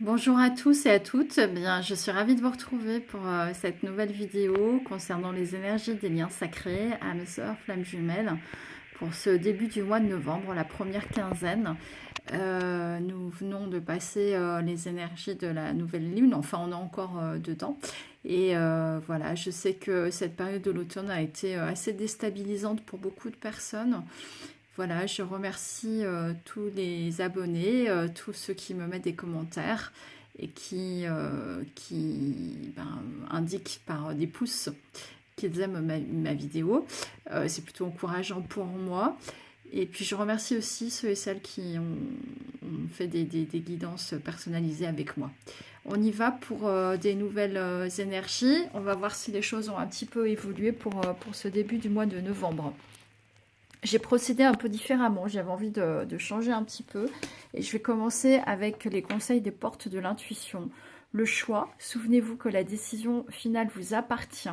Bonjour à tous et à toutes. Bien, je suis ravie de vous retrouver pour cette nouvelle vidéo concernant les énergies des liens sacrés, âmes sœurs, flammes jumelles, pour ce début du mois de novembre, la première quinzaine. Nous venons de passer les énergies de la nouvelle lune, enfin on est encore dedans. Et voilà, je sais que cette période de l'automne a été assez déstabilisante pour beaucoup de personnes. Voilà, je remercie tous les abonnés, tous ceux qui me mettent des commentaires et qui indiquent par des pouces qu'ils aiment ma vidéo. C'est plutôt encourageant pour moi. Et puis je remercie aussi ceux et celles qui ont fait des guidances personnalisées avec moi. On y va pour des nouvelles énergies. On va voir si les choses ont un petit peu évolué pour ce début du mois de novembre. J'ai procédé un peu différemment, j'avais envie de changer un petit peu. Et je vais commencer avec les conseils des portes de l'intuition. Le choix, souvenez-vous que la décision finale vous appartient.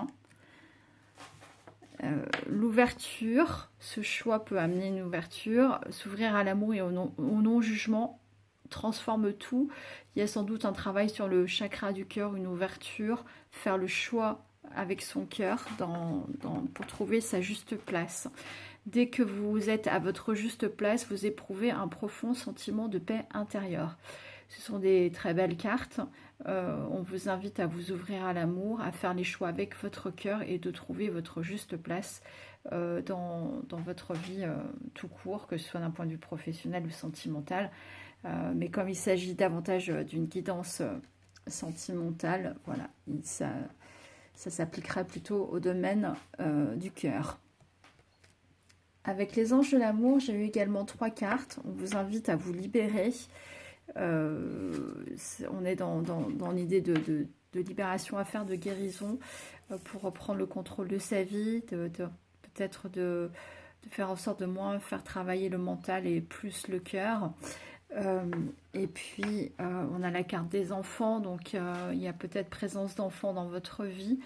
L'ouverture, ce choix peut amener une ouverture. S'ouvrir à l'amour et au non-jugement transforme tout. Il y a sans doute un travail sur le chakra du cœur, une ouverture, faire le choix avec son cœur pour trouver sa juste place. Dès que vous êtes à votre juste place, vous éprouvez un profond sentiment de paix intérieure. Ce sont des très belles cartes. On vous invite à vous ouvrir à l'amour, à faire les choix avec votre cœur et de trouver votre juste place dans votre vie tout court, que ce soit d'un point de vue professionnel ou sentimental. Mais comme il s'agit davantage d'une guidance sentimentale, voilà, ça s'appliquera plutôt au domaine du cœur. Avec les anges de l'amour, j'ai eu également 3 cartes. On vous invite à vous libérer. On est dans l'idée de libération à faire, de guérison, pour reprendre le contrôle de sa vie, peut-être de faire en sorte de moins faire travailler le mental et plus le cœur. Et puis, on a la carte des enfants, donc il y a peut-être présence d'enfants dans votre vie,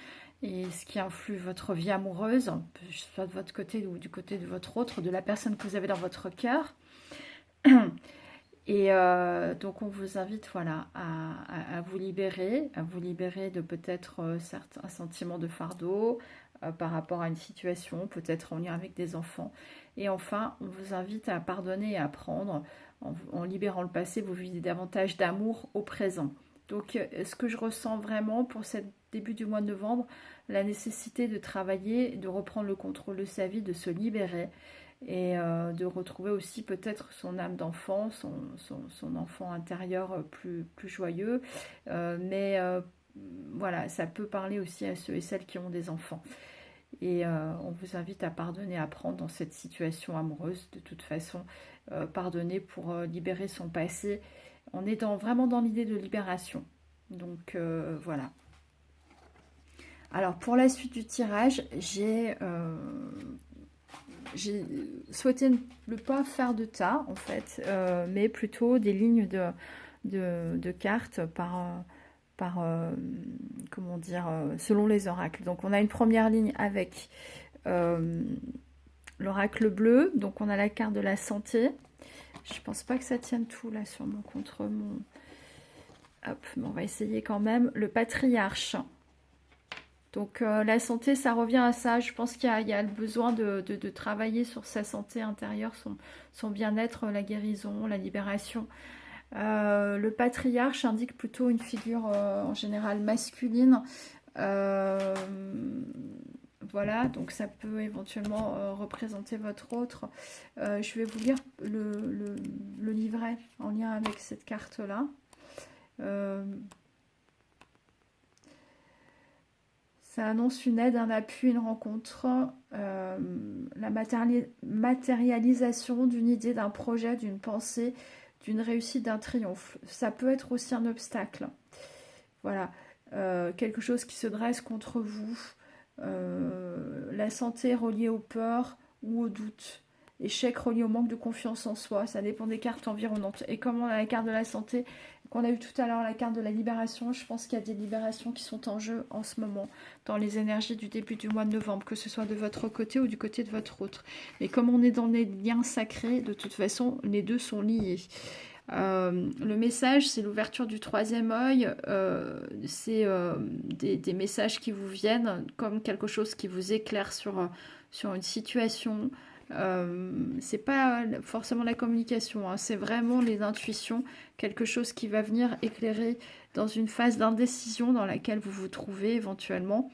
et ce qui influe votre vie amoureuse, soit de votre côté ou du côté de votre autre, de la personne que vous avez dans votre cœur. Et donc on vous invite voilà, à vous libérer de peut-être un sentiment de fardeau par rapport à une situation, peut-être en lien avec des enfants. Et enfin, on vous invite à pardonner et à apprendre. En libérant le passé, vous vivez davantage d'amour au présent. Donc ce que je ressens vraiment pour ce début du mois de novembre, la nécessité de travailler, de reprendre le contrôle de sa vie, de se libérer et de retrouver aussi peut-être son âme d'enfant, son enfant intérieur plus joyeux. Mais voilà, ça peut parler aussi à ceux et celles qui ont des enfants. Et on vous invite à pardonner, à prendre dans cette situation amoureuse. De toute façon, pardonner pour libérer son passé. On est vraiment dans l'idée de libération. Donc voilà. Alors pour la suite du tirage, j'ai souhaité ne pas faire de tas en fait, mais plutôt des lignes de cartes comment dire, selon les oracles. Donc on a une première ligne avec l'oracle bleu, donc on a la carte de la santé. Je pense pas que ça tienne tout là sur mon contre mon. Hop, mais on va essayer quand même. Le patriarche. Donc la santé, ça revient à ça. Je pense qu'il y a le besoin de travailler sur sa santé intérieure, son bien-être, la guérison, la libération. Le patriarche indique plutôt une figure en général masculine. Euh, voilà, donc ça peut éventuellement représenter votre autre. Je vais vous lire le livret en lien avec cette carte-là. Ça annonce une aide, un appui, une rencontre, la matérialisation d'une idée, d'un projet, d'une pensée, d'une réussite, d'un triomphe. Ça peut être aussi un obstacle. Voilà, quelque chose qui se dresse contre vous. La santé reliée aux peurs ou aux doutes. Échec relié au manque de confiance en soi. Ça dépend des cartes environnantes. Et comme on a la carte de la santé, qu'on a eu tout à l'heure, la carte de la libération, je pense qu'il y a des libérations qui sont en jeu en ce moment, dans les énergies du début du mois de novembre, que ce soit de votre côté ou du côté de votre autre. Mais comme on est dans les liens sacrés, de toute façon, les deux sont liés. Le message, c'est l'ouverture du troisième œil, c'est des messages qui vous viennent comme quelque chose qui vous éclaire sur une situation. C'est pas forcément la communication, hein, c'est vraiment les intuitions, quelque chose qui va venir éclairer dans une phase d'indécision dans laquelle vous vous trouvez éventuellement.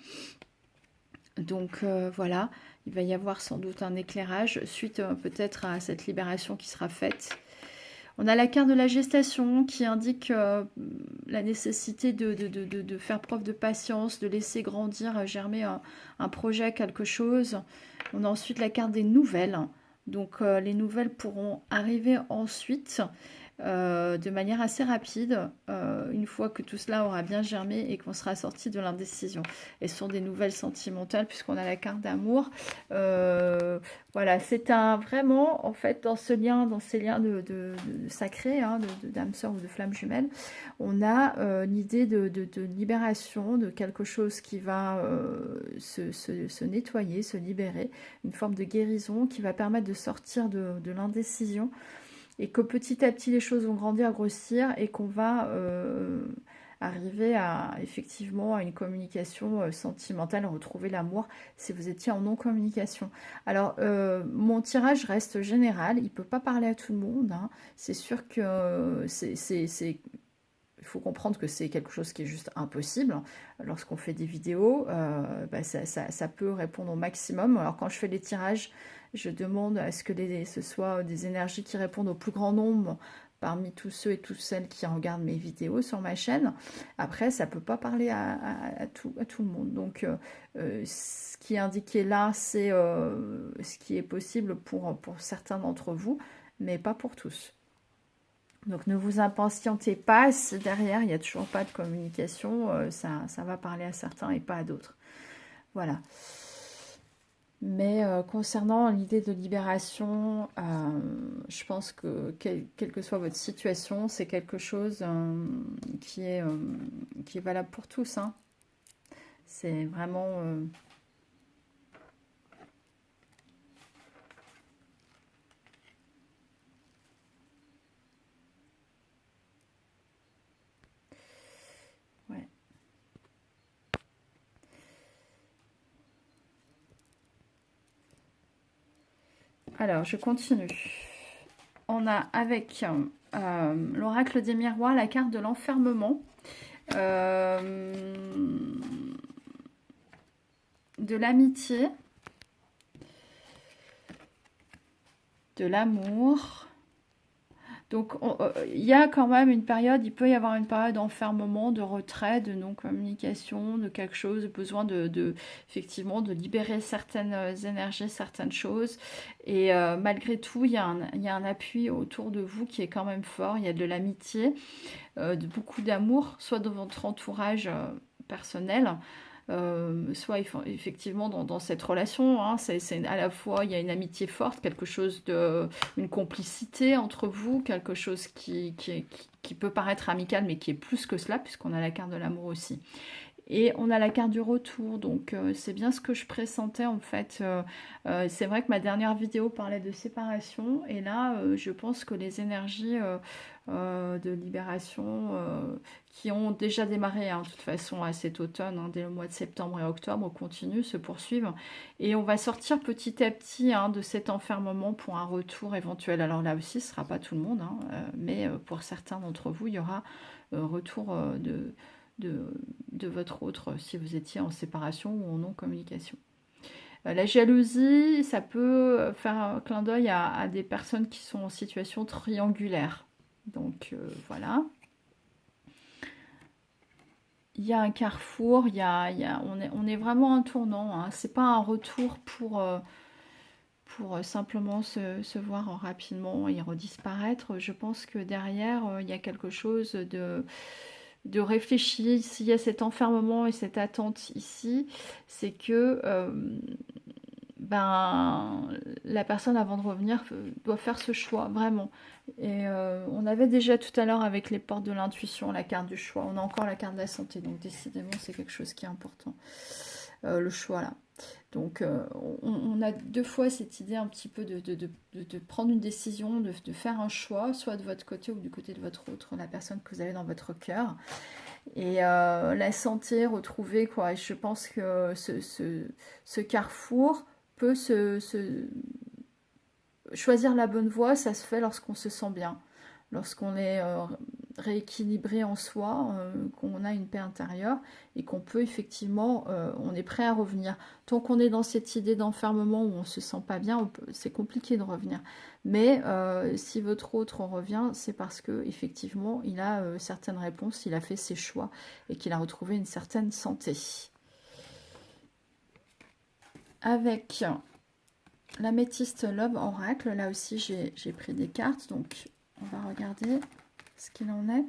Donc voilà, il va y avoir sans doute un éclairage suite peut-être à cette libération qui sera faite. On a la carte de la gestation qui indique la nécessité de faire preuve de patience, de laisser grandir, germer un projet, quelque chose. On a ensuite la carte des nouvelles. Donc les nouvelles pourront arriver ensuite de manière assez rapide, une fois que tout cela aura bien germé et qu'on sera sorti de l'indécision. Et ce sont des nouvelles sentimentales puisqu'on a la carte d'amour. Voilà, c'est vraiment, en fait, dans ces liens de sacrés, hein, d'âme sœur ou de flamme jumelle, on a l'idée de libération, de quelque chose qui va se nettoyer, se libérer, une forme de guérison qui va permettre de sortir de l'indécision, et que petit à petit les choses vont grandir, grossir, et qu'on va arriver effectivement à une communication sentimentale, retrouver l'amour si vous étiez en non-communication. Alors mon tirage reste général, il ne peut pas parler à tout le monde, hein. C'est sûr que il faut comprendre que c'est quelque chose qui est juste impossible. Lorsqu'on fait des vidéos, ça peut répondre au maximum. Alors quand je fais les tirages, je demande à ce que ce soit des énergies qui répondent au plus grand nombre parmi tous ceux et toutes celles qui regardent mes vidéos sur ma chaîne. Après, ça ne peut pas parler à tout le monde. Donc, ce qui est indiqué là, c'est ce qui est possible pour certains d'entre vous, mais pas pour tous. Donc ne vous impatientez pas si derrière il n'y a toujours pas de communication, ça va parler à certains et pas à d'autres. Voilà. Mais concernant l'idée de libération, je pense que quelle que soit votre situation, c'est quelque chose qui est valable pour tous, hein. C'est vraiment... ouais. Alors, je continue. On a avec l'oracle des miroirs la carte de l'enfermement, de l'amitié, de l'amour. Donc, il y a quand même une période, il peut y avoir une période d'enfermement, de retrait, de non-communication, de quelque chose, de besoin effectivement, de libérer certaines énergies, certaines choses. Et malgré tout, il y a un appui autour de vous qui est quand même fort. Il y a de l'amitié, beaucoup d'amour, soit dans votre entourage personnel, soit effectivement dans cette relation, hein, c'est à la fois il y a une amitié forte, quelque chose une complicité entre vous, quelque chose qui peut paraître amical mais qui est plus que cela puisqu'on a la carte de l'amour aussi. Et on a la carte du retour, donc c'est bien ce que je pressentais en fait. C'est vrai que ma dernière vidéo parlait de séparation, et là je pense que les énergies de libération qui ont déjà démarré, hein, de toute façon à cet automne, hein, dès le mois de septembre et octobre, continuent, se poursuivent. Et on va sortir petit à petit, hein, de cet enfermement pour un retour éventuel. Alors là aussi, ce ne sera pas tout le monde, hein, mais pour certains d'entre vous, il y aura retour de votre autre si vous étiez en séparation ou en non-communication. La jalousie, ça peut faire un clin d'œil à des personnes qui sont en situation triangulaire. Donc voilà. Il y a un carrefour, on est vraiment à un tournant, hein. C'est pas un retour pour simplement se voir rapidement et redisparaître. Je pense que derrière, il y a quelque chose de réfléchi. S'il y a cet enfermement et cette attente ici, c'est que la personne avant de revenir doit faire ce choix, vraiment. Et on avait déjà tout à l'heure avec les portes de l'intuition la carte du choix. On a encore la carte de la santé, donc décidément c'est quelque chose qui est important. le choix là. Donc on a deux fois cette idée un petit peu de prendre une décision, de faire un choix, soit de votre côté ou du côté de votre autre, la personne que vous avez dans votre cœur. Et la santé retrouvée, quoi. Et je pense que ce carrefour peut choisir la bonne voie, ça se fait lorsqu'on se sent bien, lorsqu'on est rééquilibré en soi, qu'on a une paix intérieure et qu'on peut effectivement, on est prêt à revenir. Tant qu'on est dans cette idée d'enfermement où on se sent pas bien, c'est compliqué de revenir. Mais si votre autre revient, c'est parce que effectivement, il a certaines réponses, il a fait ses choix et qu'il a retrouvé une certaine santé. Avec l'améthyste Love Oracle, là aussi j'ai pris des cartes, donc on va regarder ce qu'il en est.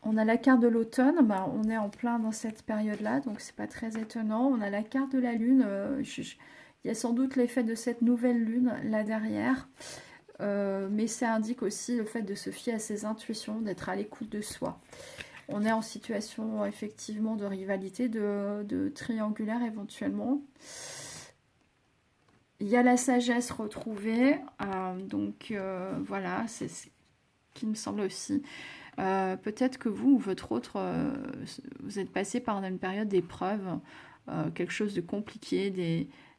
On a la carte de l'automne, on est en plein dans cette période-là, donc c'est pas très étonnant. On a la carte de la lune, il y a sans doute l'effet de cette nouvelle lune là derrière, mais ça indique aussi le fait de se fier à ses intuitions, d'être à l'écoute de soi. On est en situation effectivement de rivalité, de triangulaire éventuellement. Il y a la sagesse retrouvée, donc voilà, c'est ce qui me semble aussi. Peut-être que vous ou votre autre, vous êtes passé par une période d'épreuve, quelque chose de compliqué,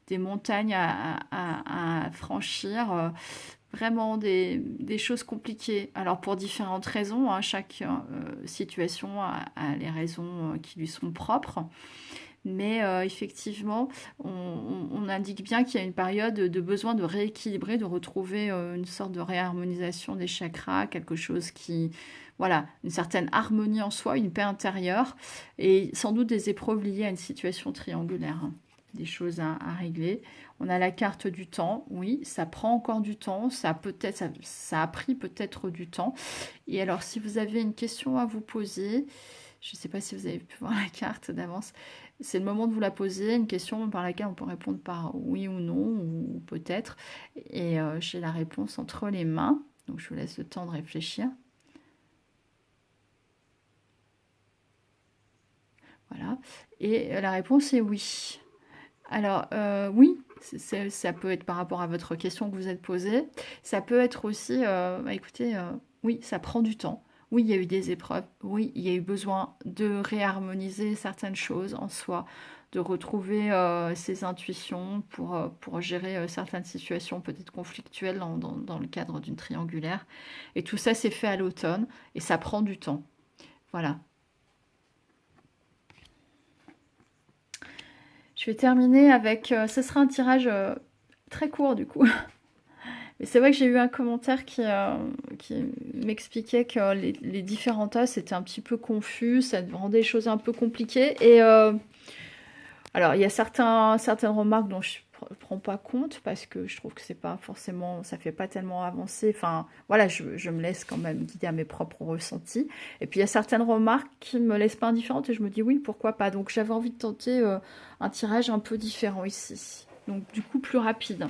des montagnes à franchir, vraiment des choses compliquées. Alors pour différentes raisons, hein, chaque situation a les raisons qui lui sont propres. Mais effectivement, on indique bien qu'il y a une période de besoin de rééquilibrer, de retrouver une sorte de réharmonisation des chakras, quelque chose qui, voilà, une certaine harmonie en soi, une paix intérieure, et sans doute des épreuves liées à une situation triangulaire, hein, des choses à régler. On a la carte du temps, oui, ça prend encore du temps, ça a pris peut-être du temps. Et alors, si vous avez une question à vous poser, je ne sais pas si vous avez pu voir la carte d'avance. C'est le moment de vous la poser, une question par laquelle on peut répondre par oui ou non, ou peut-être. Et j'ai la réponse entre les mains. Donc je vous laisse le temps de réfléchir. Voilà. Et la réponse est oui. Alors oui, ça peut être par rapport à votre question que vous êtes posée. Ça peut être aussi, écoutez, oui, ça prend du temps. Oui, il y a eu des épreuves. Oui, il y a eu besoin de réharmoniser certaines choses en soi, de retrouver ses intuitions pour gérer certaines situations peut-être conflictuelles dans le cadre d'une triangulaire. Et tout ça, c'est fait à l'automne et ça prend du temps. Voilà. Je vais terminer avec... ce sera un tirage très court du coup. Mais c'est vrai que j'ai eu un commentaire qui m'expliquait que les différents tas, c'était un petit peu confus, ça rendait les choses un peu compliquées. Et alors, il y a certaines remarques dont je ne prends pas compte parce que je trouve que c'est pas forcément, ça fait pas tellement avancer. Enfin, voilà, je me laisse quand même guider à mes propres ressentis. Et puis, il y a certaines remarques qui ne me laissent pas indifférente et je me dis oui, pourquoi pas. Donc, j'avais envie de tenter un tirage un peu différent ici. Donc, du coup, plus rapide,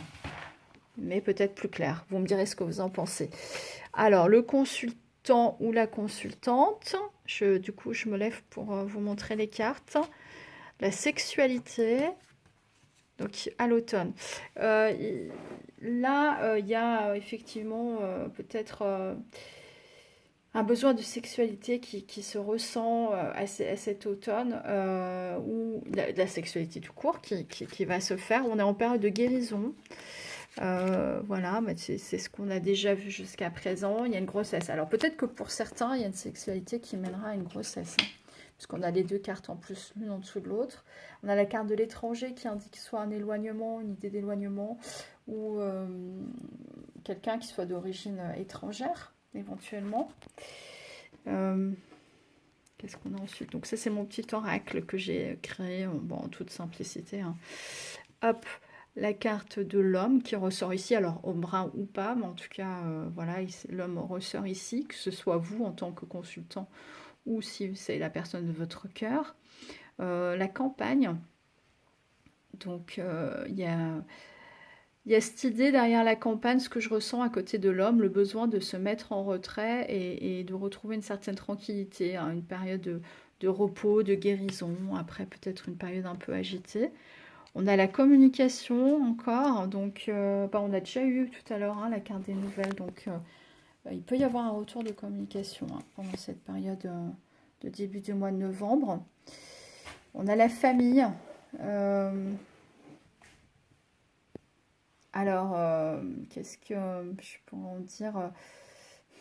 mais peut-être plus clair. Vous me direz ce que vous en pensez. Alors, le consultant ou la consultante, du coup, je me lève pour vous montrer les cartes. La sexualité, donc à l'automne. Là, il y a effectivement peut-être un besoin de sexualité qui se ressent à cet automne, ou la sexualité tout court qui va se faire. On est en période de guérison. Voilà, mais c'est ce qu'on a déjà vu jusqu'à présent. Il y a une grossesse. Alors peut-être que pour certains, il y a une sexualité qui mènera à une grossesse, hein, puisqu'on a les deux cartes en plus, l'une en dessous de l'autre. On a la carte de l'étranger qui indique soit un éloignement, une idée d'éloignement, ou quelqu'un qui soit d'origine étrangère, éventuellement. Qu'est-ce qu'on a ensuite? Donc ça, c'est mon petit oracle que j'ai créé en toute simplicité, hein. Hop, la carte de l'homme qui ressort ici, alors homme brun ou pas, mais en tout cas, voilà, l'homme ressort ici, que ce soit vous en tant que consultant ou si c'est la personne de votre cœur. La campagne, donc il y a Il y a cette idée derrière la campagne, ce que je ressens à côté de l'homme, le besoin de se mettre en retrait et de retrouver une certaine tranquillité, hein, une période de repos, de guérison, après peut-être une période un peu agitée. On a la communication encore, donc bah, on a déjà eu tout à l'heure hein, la carte des nouvelles, donc il peut y avoir un retour de communication hein, pendant cette période de début du mois de novembre. On a la famille. euh, alors, qu'est-ce que je pourrais en dire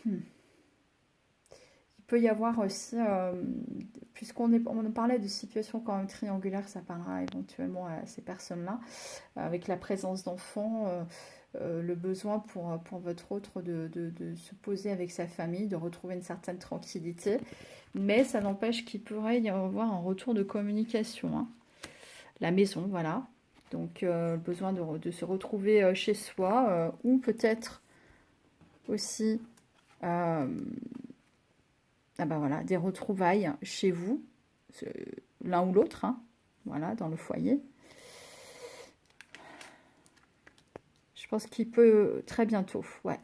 hmm. Il peut y avoir aussi, on parlait de situations quand même triangulaires, ça parlera éventuellement à ces personnes-là, avec la présence d'enfants, le besoin pour votre autre de se poser avec sa famille, de retrouver une certaine tranquillité, mais ça n'empêche qu'il pourrait y avoir un retour de communication, hein. La maison, voilà. Donc, besoin de se retrouver chez soi, ou peut-être aussi euh, ah bah voilà, des retrouvailles chez vous, l'un ou l'autre, hein, voilà, dans le foyer. Je pense qu'il peut très bientôt, ouais.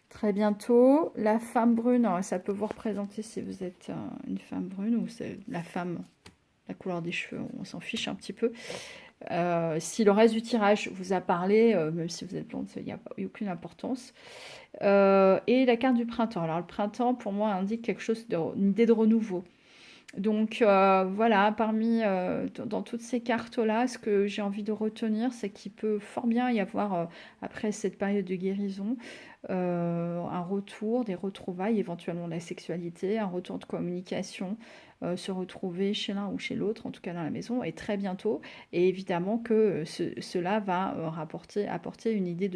Très bientôt. La femme brune, alors ça peut vous représenter si vous êtes une femme brune ou c'est la femme, la couleur des cheveux, on s'en fiche un petit peu. Si le reste du tirage vous a parlé, même si vous êtes blonde, il n'y a aucune importance. Et la carte du printemps. Alors le printemps, pour moi, indique quelque chose, une idée de renouveau. Donc voilà, dans toutes ces cartes-là, ce que j'ai envie de retenir, c'est qu'il peut fort bien y avoir, après cette période de guérison, un retour, des retrouvailles, éventuellement de la sexualité, un retour de communication, se retrouver chez l'un ou chez l'autre, en tout cas dans la maison, et très bientôt. Et évidemment que cela va apporter une idée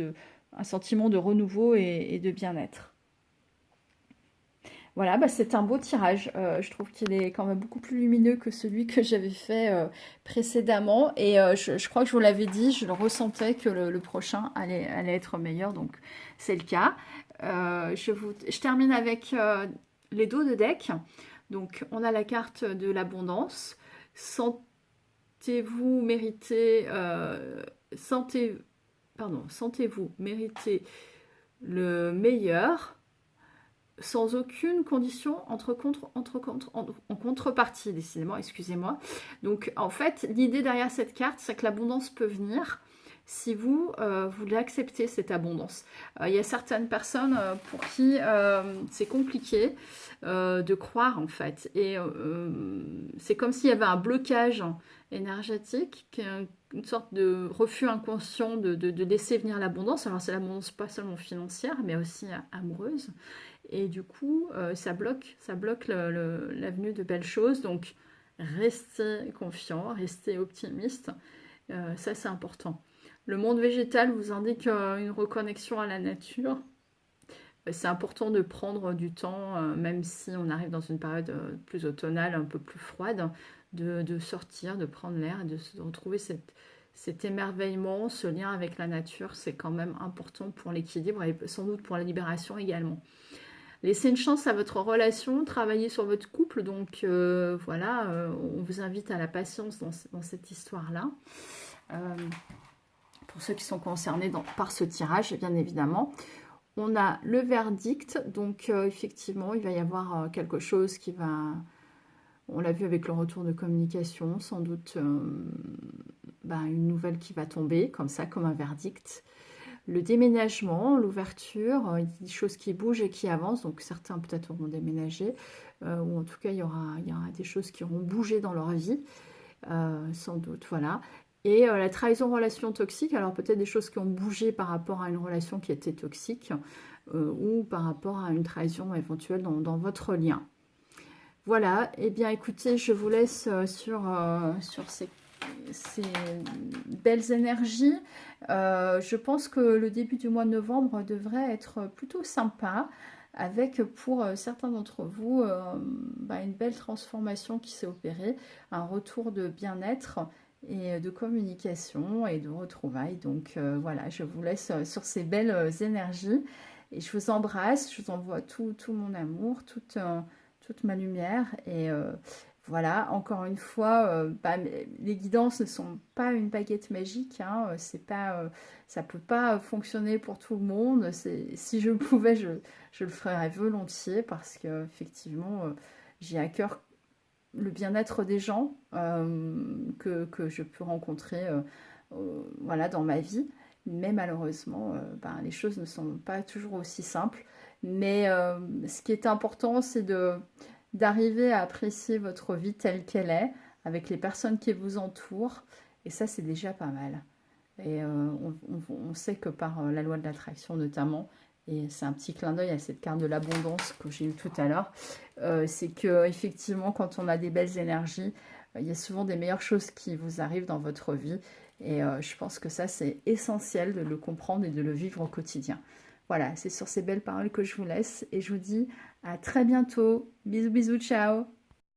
un sentiment de renouveau et de bien-être. Voilà, bah c'est un beau tirage. Je trouve qu'il est quand même beaucoup plus lumineux que celui que j'avais fait précédemment. Et je crois que je vous l'avais dit, je le ressentais que le prochain allait être meilleur. Donc c'est le cas. Je termine avec les dos de deck. Donc on a la carte de l'abondance. Sentez-vous mériter, sentez-vous mériter le meilleur sans aucune condition en contrepartie, décidément, excusez-moi. Donc, en fait, l'idée derrière cette carte, c'est que l'abondance peut venir si vous l'acceptez, cette abondance. Il y a certaines personnes pour qui c'est compliqué de croire, en fait. Et c'est comme s'il y avait un blocage énergétique, une sorte de refus inconscient de laisser venir l'abondance. Alors, c'est l'abondance pas seulement financière, mais aussi amoureuse. Et du coup, ça bloque l'avenue de belles choses. Donc, restez confiant, restez optimiste. Ça, c'est important. Le monde végétal vous indique une reconnexion à la nature. C'est important de prendre du temps, même si on arrive dans une période plus automnale, un peu plus froide, de sortir, de prendre l'air et de se retrouver cet émerveillement, ce lien avec la nature. C'est quand même important pour l'équilibre et sans doute pour la libération également. Laissez une chance à votre relation, travaillez sur votre couple, donc voilà, on vous invite à la patience dans cette histoire-là. Pour ceux qui sont concernés par ce tirage, bien évidemment. On a le verdict, donc effectivement, il va y avoir quelque chose qui va... On l'a vu avec le retour de communication, sans doute une nouvelle qui va tomber, comme ça, comme un verdict. Le déménagement, l'ouverture, des choses qui bougent et qui avancent, donc certains peut-être auront déménagé, ou en tout cas il y aura des choses qui auront bougé dans leur vie, sans doute, voilà. Et la trahison relation toxique, alors peut-être des choses qui ont bougé par rapport à une relation qui était toxique, ou par rapport à une trahison éventuelle dans votre lien. Voilà, et bien écoutez, je vous laisse sur ces belles énergies. Je pense que le début du mois de novembre devrait être plutôt sympa, avec pour certains d'entre vous une belle transformation qui s'est opérée, un retour de bien-être et de communication et de retrouvailles. Donc voilà, je vous laisse sur ces belles énergies et je vous embrasse, je vous envoie tout mon amour, toute ma lumière et Voilà, encore une fois, les guidances ne sont pas une baguette magique, hein, c'est pas, ça peut pas fonctionner pour tout le monde. Si je le pouvais, je le ferais volontiers parce que effectivement, j'ai à cœur le bien-être des gens que je peux rencontrer voilà, dans ma vie. Mais malheureusement, les choses ne sont pas toujours aussi simples. Mais ce qui est important, c'est d'arriver à apprécier votre vie telle qu'elle est, avec les personnes qui vous entourent. Et ça, c'est déjà pas mal. Et on sait que par la loi de l'attraction notamment, et c'est un petit clin d'œil à cette carte de l'abondance que j'ai eue tout à l'heure, c'est que effectivement, quand on a des belles énergies, il y a souvent des meilleures choses qui vous arrivent dans votre vie. Et je pense que ça, c'est essentiel de le comprendre et de le vivre au quotidien. Voilà, c'est sur ces belles paroles que je vous laisse et je vous dis à très bientôt. Bisous, bisous, ciao.